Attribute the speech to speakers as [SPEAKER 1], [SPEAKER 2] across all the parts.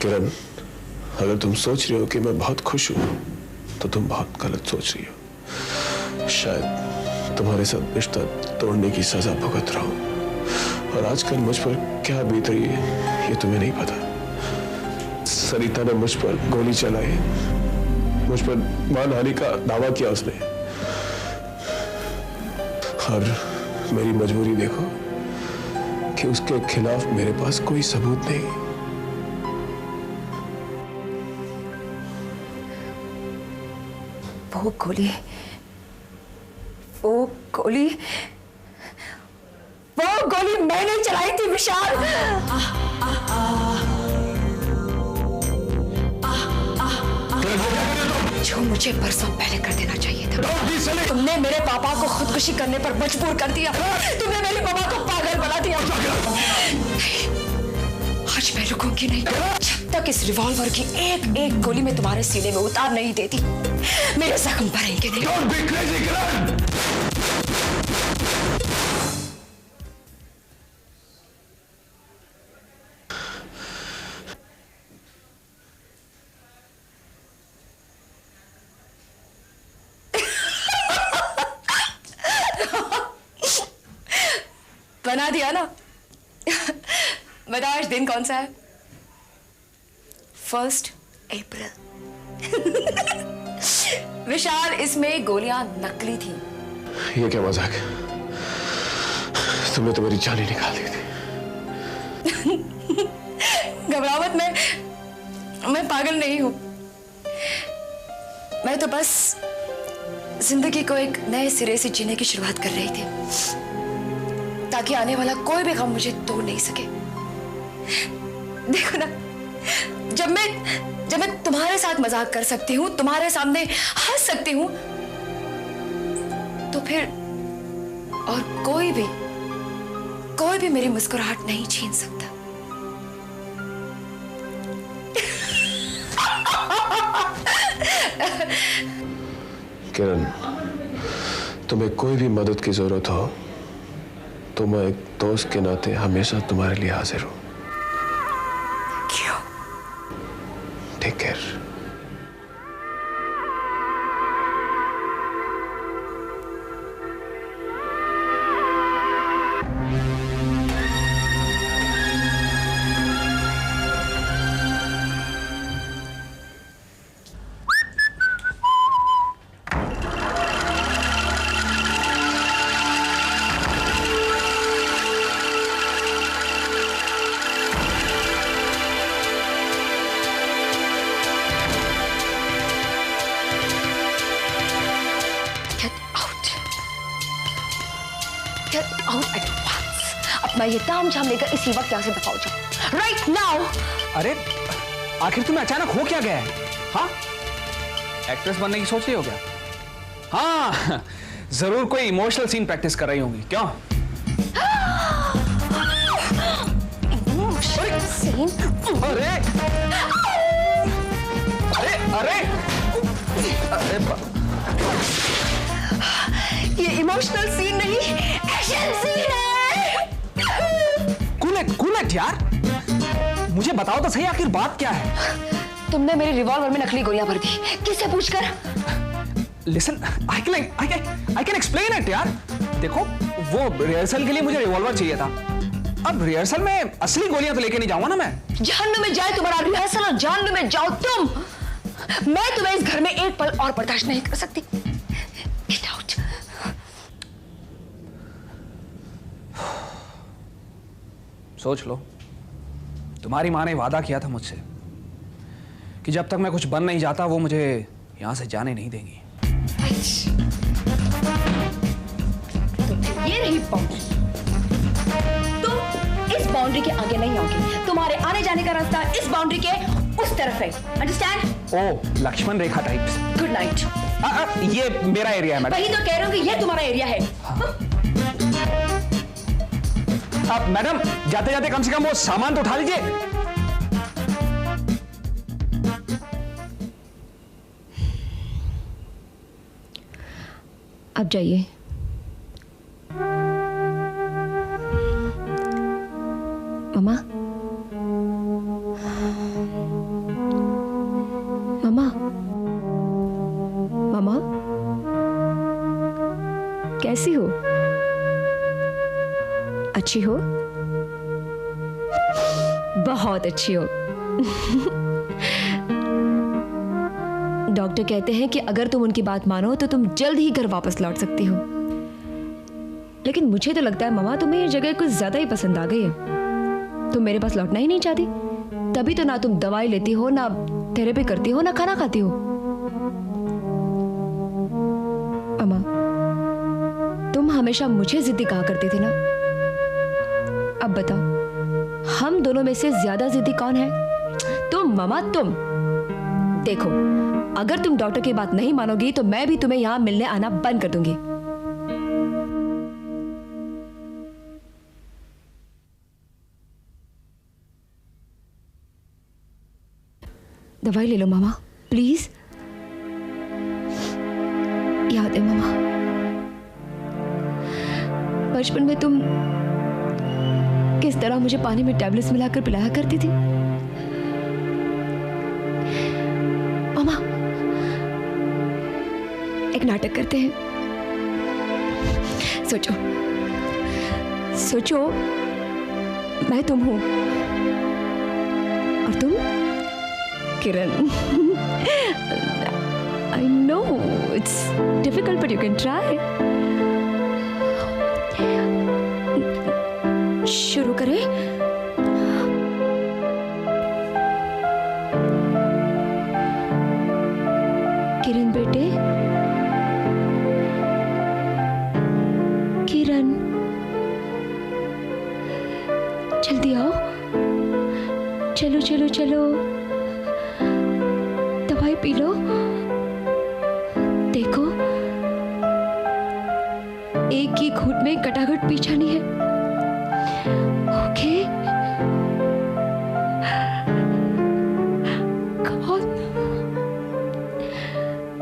[SPEAKER 1] किरण, अगर तुम सोच रही हो कि मैं बहुत खुश हूं तो तुम बहुत गलत सोच रही हो। शायद तुम्हारे साथ रिश्ता तोड़ने की सजा भुगत रहा हूं और आजकल मुझ पर क्या बीत रही है ये तुम्हें नहीं पता। सरिता ने मुझ पर गोली चलाई, मुझ पर मानहानि का दावा किया उसने, और मेरी मजबूरी देखो कि उसके खिलाफ मेरे पास कोई सबूत नहीं।
[SPEAKER 2] वो गोली मैंने चलाई थी विशाल। जो मुझे बरसों पहले कर देना चाहिए था। तुमने मेरे पापा को खुदकुशी करने पर मजबूर कर दिया। तुमने मेरे पापा को पागल बना दिया। आज मैं रुकूंगी नहीं जब तक इस रिवॉल्वर की एक एक गोली में तुम्हारे सीने में उतार नहीं देती। मेरे जख्म भरेंगे नहीं। बना दिया ना। बताओ आज दिन कौन सा है? 1 अप्रैल। विशाल, इसमें गोलियां नकली थी।
[SPEAKER 1] ये क्या मजाक है? तुमने तो मेरी जान ही निकाल दी थी।
[SPEAKER 2] घबराओ मत, मैं पागल नहीं हूं। मैं तो बस जिंदगी को एक नए सिरे से जीने की शुरुआत कर रही थी ताकि आने वाला कोई भी गम मुझे तोड़ नहीं सके। देखो ना, जब मैं तुम्हारे साथ मजाक कर सकती हूँ, तुम्हारे सामने हंस सकती हूँ, तो फिर और कोई भी मेरी मुस्कुराहट नहीं छीन सकता।
[SPEAKER 1] किरण, तुम्हें कोई भी मदद की जरूरत हो तो मैं एक दोस्त के नाते हमेशा तुम्हारे लिए हाजिर हूं।
[SPEAKER 2] क्यों?
[SPEAKER 1] Take care.
[SPEAKER 2] अब मैं ये ताम झाम लेकर इसी वक्त यहाँ से दफा हो जाऊं। Right now.
[SPEAKER 3] अरे आखिर तुम्हें अचानक हो क्या गया है? हाँ, एक्ट्रेस बनने की सोच रही हो क्या? हाँ, जरूर कोई इमोशनल सीन प्रैक्टिस कर रही होंगी। क्यों?
[SPEAKER 2] Emotional scene?
[SPEAKER 3] अरे अरे अरे अरे
[SPEAKER 2] ये इमोशनल सीन नहीं, एक्शन सीन है।
[SPEAKER 3] कूल इट यार। मुझे बताओ तो सही, आखिर बात क्या है?
[SPEAKER 2] तुमने मेरे रिवॉल्वर में नकली गोलियां भर दी। किससे पूछकर?
[SPEAKER 3] Listen, I can explain it यार। देखो, वो रिहर्सल के लिए मुझे रिवॉल्वर चाहिए था। अब रिहर्सल में असली गोलियां तो लेके नहीं जाऊंगा ना मैं।
[SPEAKER 2] जहन्नुम में जाए तुम्हारा रिहर्सल और जहन्नुम में जाओ तुम। मैं तुम्हें इस घर में एक पल और बर्दाश्त नहीं कर सकती। Get out.
[SPEAKER 3] सोच लो, तुम्हारी माँ ने वादा किया था मुझसे कि जब तक मैं कुछ बन नहीं जाता वो मुझे यहां से जाने नहीं देंगी।
[SPEAKER 2] तो ये रही बाउंड्री। तुम इस बाउंड्री के आगे नहीं आओगे। तुम्हारे आने जाने का रास्ता इस बाउंड्री के उस तरफ है। अंडरस्टैंड?
[SPEAKER 3] ओ, लक्ष्मण रेखा टाइप्स।
[SPEAKER 2] Good night.
[SPEAKER 3] ये मेरा एरिया है मैडम।
[SPEAKER 2] वही तो कह रहा हूं कि ये तुम्हारा एरिया है।
[SPEAKER 3] अब मैडम, जाते जाते कम से कम वो सामान तो उठा लीजिए।
[SPEAKER 2] अब जाइए। मम्मा, कैसी हो? अच्छी हो? बहुत अच्छी हो। डॉक्टर कहते हैं कि अगर तुम उनकी बात मानो तो तुम जल्द ही घर वापस लौट सकती हो। लेकिन मुझे तो लगता है मामा तुम्हें ये जगह कुछ ज्यादा ही पसंद आ गई है। तुम मेरे पास लौटना ही नहीं चाहती, तभी तो ना तुम दवाई लेती हो, ना थेरेपी करती हो, ना खाना खाती हो। अम्मा, तुम हमेशा मुझे जिद्दी कहा करती थी ना। अब बताओ, हम दोनों में से ज्यादा जिद्दी कौन है? तुम मामा, तुम। देखो, अगर तुम डॉक्टर की बात नहीं मानोगी तो मैं भी तुम्हें यहां मिलने आना बंद कर दूंगी। दवाई ले लो मामा, प्लीज। याद है मामा, बचपन में तुम किस तरह मुझे पानी में टैबलेट्स मिलाकर पिलाया करती थी। मामा, एक नाटक करते हैं। सोचो सोचो, मैं तुम हूं और तुम किरण। I know it's difficult, but you can try. शुरू करें? किरण बेटे, किरण, जल्दी आओ। चलो चलो चलो, दवाई पी लो। देखो, एक ही घूंट में कटाघट पी जानी है। Okay, come on,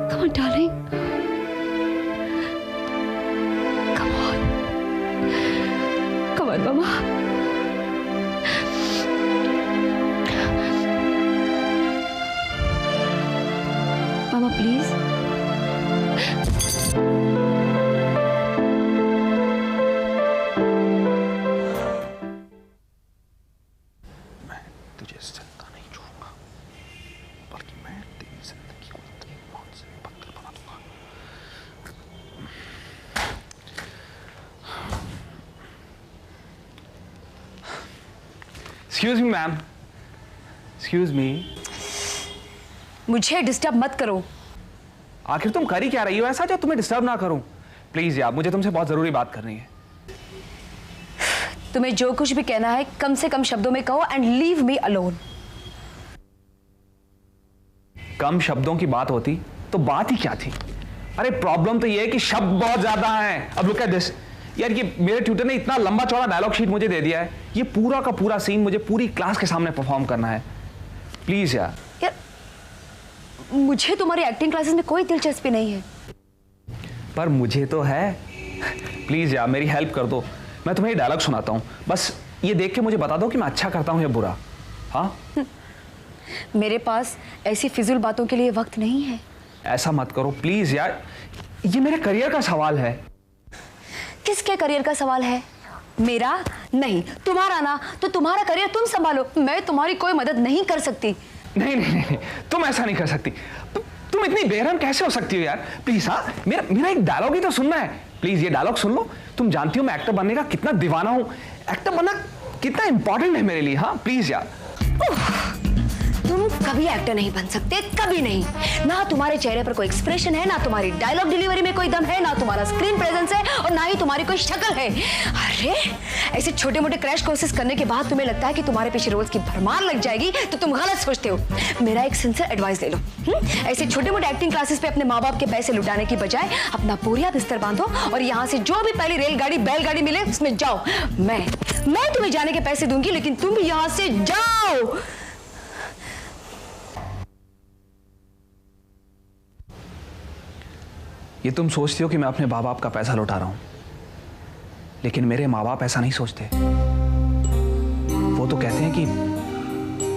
[SPEAKER 2] come on darling, come on, come on mama. Mama, please.
[SPEAKER 3] मैं तुझे जिंदा नहीं छोड़ूंगा, बल्कि मैं तेरी जिंदगी को इतनी मौत से पत्थर बना दूंगा। Excuse me, ma'am. Excuse me.
[SPEAKER 2] मुझे डिस्टर्ब मत करो।
[SPEAKER 3] आखिर तुम कर ही क्या रही हो ऐसा जो तुम्हें डिस्टर्ब ना करूं? प्लीज यार, मुझे तुमसे बहुत जरूरी बात करनी है।
[SPEAKER 2] तुम्हें जो कुछ भी कहना है कम से कम शब्दों में कहो एंड लीव मी अलोन।
[SPEAKER 3] कम शब्दों की बात होती तो बात ही क्या थी? अरे प्रॉब्लम तो ये है कि शब्द बहुत ज्यादा हैं। अब लुक एट दिस यार, ये मेरे ट्यूटर ने इतना लंबा चौड़ा डायलॉग शीट मुझे दे दिया है। ये पूरा का पूरा सीन मुझे पूरी क्लास के सामने परफॉर्म करना है। प्लीज यार।
[SPEAKER 2] मुझे तुम्हारी एक्टिंग क्लासेस में कोई दिलचस्पी नहीं है।
[SPEAKER 3] पर मुझे तो है। प्लीज यार, मेरी हेल्प कर दो। मैं तुम्हें डायलॉग सुनाता हूं, बस ये देख के मुझे बता दो कि मैं अच्छा करता हूं या बुरा। हाँ,
[SPEAKER 2] मेरे पास ऐसी फिजूल बातों के लिए वक्त नहीं है।
[SPEAKER 3] ऐसा मत करो प्लीज यार, ये मेरे करियर का सवाल है।
[SPEAKER 2] किसके करियर का सवाल है? मेरा नहीं, तुम्हारा ना। तो तुम्हारा करियर तुम संभालो, मैं तुम्हारी कोई मदद नहीं कर सकती।
[SPEAKER 3] नहीं नहीं नहीं, तुम ऐसा नहीं कर सकती। तुम इतनी बेरहम कैसे हो सकती हो यार? प्लीज हाँ, मेरा एक डायलॉग ही तो सुनना है। प्लीज ये डायलॉग सुन लो। तुम जानती हो मैं एक्टर बनने का कितना दीवाना हूं। एक्टर बनना कितना इंपॉर्टेंट है मेरे लिए। हाँ प्लीज यार।
[SPEAKER 2] तुम कभी एक्टर नहीं बन सकते, कभी नहीं। ना तुम्हारे चेहरे पर कोई एक्सप्रेशन है, ना तुम्हारी डायलॉग डिलीवरी में कोई दम है, ना तुम्हारा स्क्रीन प्रेजेंस है, और ना ही तुम्हारी कोई शक्ल है। अरे ऐसे छोटे मोटे क्रैश कोर्सेज करने के बाद तुम्हें लगता है कि तुम्हारे पीछे रोल्स की भरमार लग जाएगी, तो तुम गलत सोचते हो। मेरा एक सिंसियर एडवाइस ले लो। ऐसे छोटे मोटे एक्टिंग क्लासेस पे अपने माँ बाप के पैसे लुटाने की बजाय अपना बोरिया बिस्तर बांधो और यहाँ से जो भी पहली रेलगाड़ी बैलगाड़ी मिले उसमें जाओ। मैं तुम्हें जाने के पैसे दूंगी, लेकिन तुम भी यहाँ से जाओ।
[SPEAKER 3] ये तुम सोचती हो कि मैं अपने माँ बाप का पैसा लुटा रहा हूं, लेकिन मेरे माँ बाप ऐसा नहीं सोचते। वो तो कहते हैं कि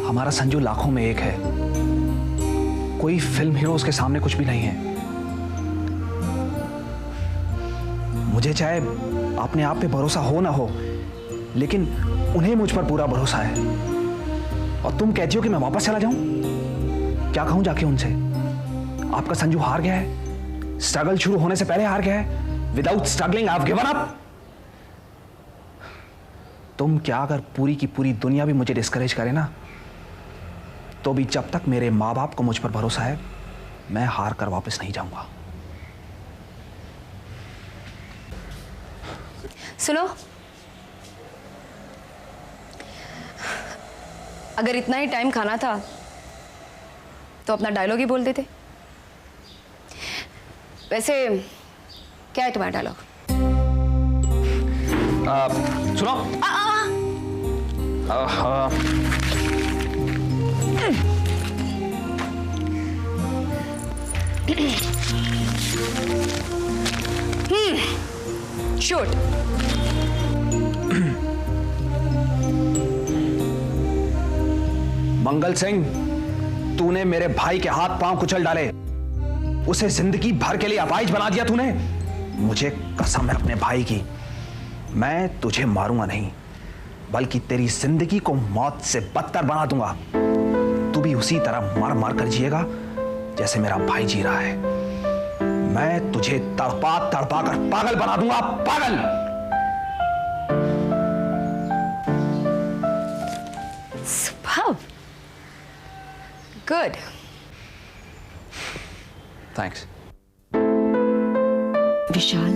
[SPEAKER 3] हमारा संजू लाखों में एक है, कोई फिल्म हीरो उसके सामने कुछ भी नहीं है। मुझे चाहे अपने आप पे भरोसा हो ना हो, लेकिन उन्हें मुझ पर पूरा भरोसा है। और तुम कहती हो कि मैं वापस चला जाऊं? क्या कहूं जाके उनसे? आपका संजू हार गया है, स्ट्रगल शुरू होने से पहले हार गया है। Without struggling I have given up. तुम क्या, अगर पूरी की पूरी दुनिया भी मुझे डिस्करेज करे ना, तो भी जब तक मेरे माँ बाप को मुझ पर भरोसा है, मैं हार कर वापस नहीं जाऊंगा।
[SPEAKER 2] सुनो, अगर इतना ही टाइम खाना था तो अपना डायलॉग ही बोल देते। वैसे क्या है तुम्हारा डायलॉग?
[SPEAKER 3] सुनो,
[SPEAKER 2] शूट।
[SPEAKER 3] मंगल सिंह, तूने मेरे भाई के हाथ पांव कुचल डाले, उसे जिंदगी भर के लिए अपाहिज बना दिया तूने। मुझे कसम है अपने भाई की, मैं तुझे मारूंगा नहीं, बल्कि तेरी जिंदगी को मौत से बदतर बना दूंगा। तू भी उसी तरह मर मर कर जिएगा जैसे मेरा भाई जी रहा है। मैं तुझे तड़पा तड़पा कर पागल बना दूंगा, पागल।
[SPEAKER 2] Superb, good.
[SPEAKER 3] थैंक्स।
[SPEAKER 2] विशाल,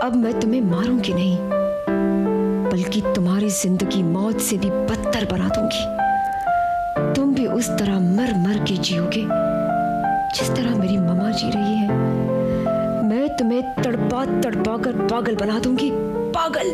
[SPEAKER 2] अब मैं तुम्हें मारूंगी नहीं, बल्कि तुम्हारी जिंदगी मौत से भी बदतर बना दूंगी। तुम भी उस तरह मर मर के जियोगे जिस तरह मेरी मम्मा जी रही है। मैं तुम्हें तड़पा तड़पा कर पागल बना दूंगी, पागल।